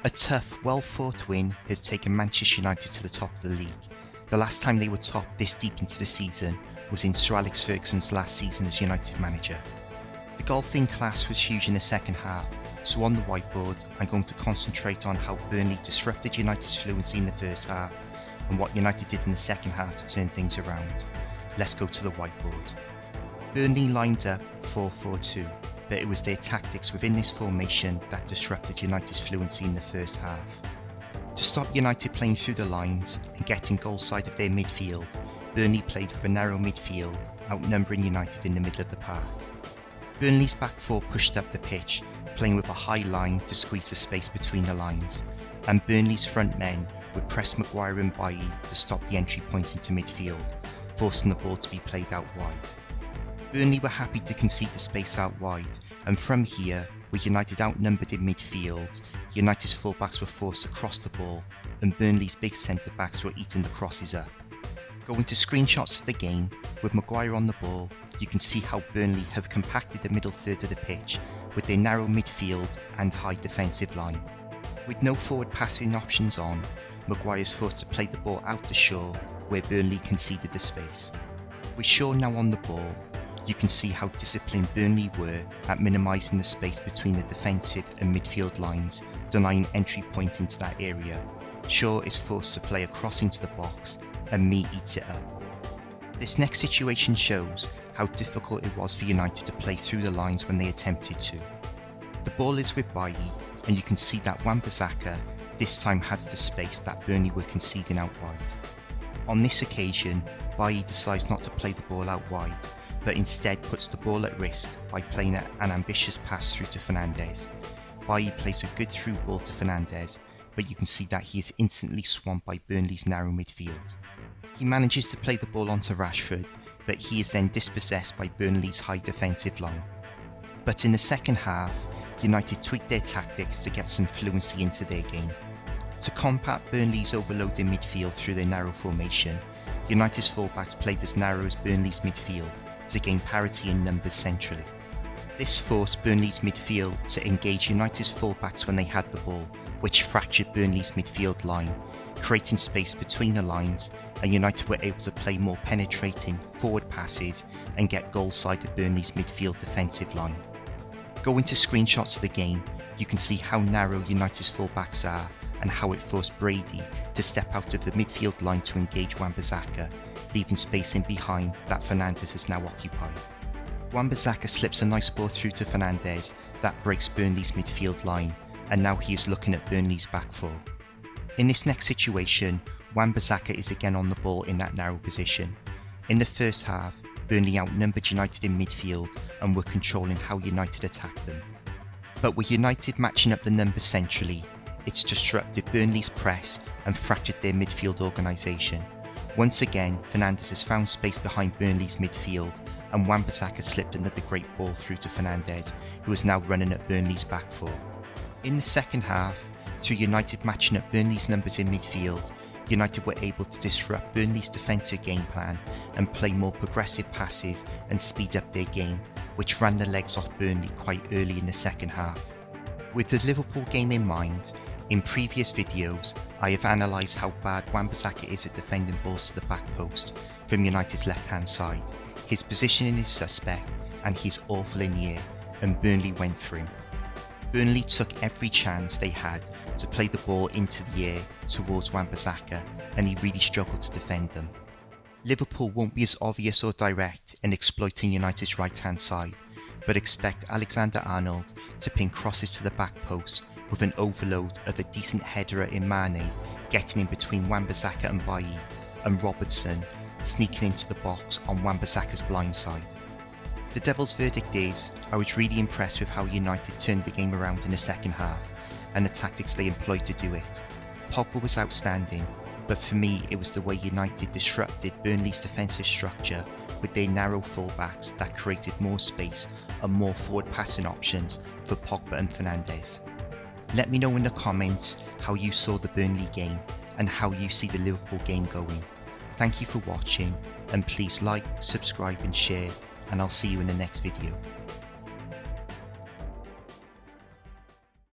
A tough, well-fought win has taken Manchester United to the top of the league. The last time they were top this deep into the season was in Sir Alex Ferguson's last season as United manager. The golfing class was huge in the second half, so on the whiteboard I'm going to concentrate on how Burnley disrupted United's fluency in the first half and what United did in the second half to turn things around. Let's go to the whiteboard. Burnley lined up 4-4-2, but it was their tactics within this formation that disrupted United's fluency in the first half. To stop United playing through the lines and getting goal side of their midfield, Burnley played with a narrow midfield, outnumbering United in the middle of the park. Burnley's back four pushed up the pitch, playing with a high line to squeeze the space between the lines, and Burnley's front men would press Maguire and Bailly to stop the entry point into midfield, forcing the ball to be played out wide. Burnley were happy to concede the space out wide, and from here, with United outnumbered in midfield, United's fullbacks were forced across the ball, and Burnley's big centre-backs were eating the crosses up. Going to screenshots of the game, with Maguire on the ball, you can see how Burnley have compacted the middle third of the pitch with their narrow midfield and high defensive line. With no forward passing options on, Maguire is forced to play the ball out to Shaw, where Burnley conceded the space. With Shaw now on the ball, you can see how disciplined Burnley were at minimising the space between the defensive and midfield lines, denying entry point into that area. Shaw is forced to play across into the box, and Mee eats it up. This next situation shows how difficult it was for United to play through the lines when they attempted to. The ball is with Bailly, and you can see that Wan-Bissaka this time has the space that Burnley were conceding out wide. On this occasion, Bailly decides not to play the ball out wide, but instead puts the ball at risk by playing an ambitious pass through to Fernandes. Bailly plays a good through ball to Fernandes, but you can see that he is instantly swamped by Burnley's narrow midfield. He manages to play the ball onto Rashford, but he is then dispossessed by Burnley's high defensive line. But in the second half, United tweaked their tactics to get some fluency into their game. To combat Burnley's overloaded midfield through their narrow formation, United's fullbacks played as narrow as Burnley's midfield to gain parity in numbers centrally. This forced Burnley's midfield to engage United's fullbacks when they had the ball, which fractured Burnley's midfield line, creating space between the lines, and United were able to play more penetrating forward passes and get goal side of Burnley's midfield defensive line. Going to screenshots of the game, you can see how narrow United's fullbacks are and how it forced Brady to step out of the midfield line to engage Wan-Bissaka, leaving space in behind that Fernandes has now occupied. Wan-Bissaka slips a nice ball through to Fernandes that breaks Burnley's midfield line, and now he is looking at Burnley's back four. In this next situation, Wan-Bissaka is again on the ball in that narrow position. In the first half, Burnley outnumbered United in midfield and were controlling how United attacked them. But with United matching up the numbers centrally, it's disrupted Burnley's press and fractured their midfield organisation. Once again, Fernandes has found space behind Burnley's midfield, and Wan-Bissaka slipped another great ball through to Fernandes, who is now running at Burnley's back four. In the second half, through United matching up Burnley's numbers in midfield, United were able to disrupt Burnley's defensive game plan and play more progressive passes and speed up their game, which ran the legs off Burnley quite early in the second half. With the Liverpool game in mind, in previous videos I have analysed how bad Wan-Bissaka is at defending balls to the back post from United's left hand side. His positioning is suspect and he's awful in the air, and Burnley went for him. Burnley took every chance they had to play the ball into the air towards Wan-Bissaka, and he really struggled to defend them. Liverpool won't be as obvious or direct in exploiting United's right hand side, but expect Alexander-Arnold to ping crosses to the back post with an overload of a decent header in Mane getting in between Wan-Bissaka and Bailly, and Robertson sneaking into the box on Wan-Bissaka's blind side. The Devils' verdict is, I was really impressed with how United turned the game around in the second half and the tactics they employed to do it. Pogba was outstanding, but for me it was the way United disrupted Burnley's defensive structure with their narrow fullbacks that created more space and more forward passing options for Pogba and Fernandes. Let me know in the comments how you saw the Burnley game and how you see the Liverpool game going. Thank you for watching, and please like, subscribe and share, and I'll see you in the next video.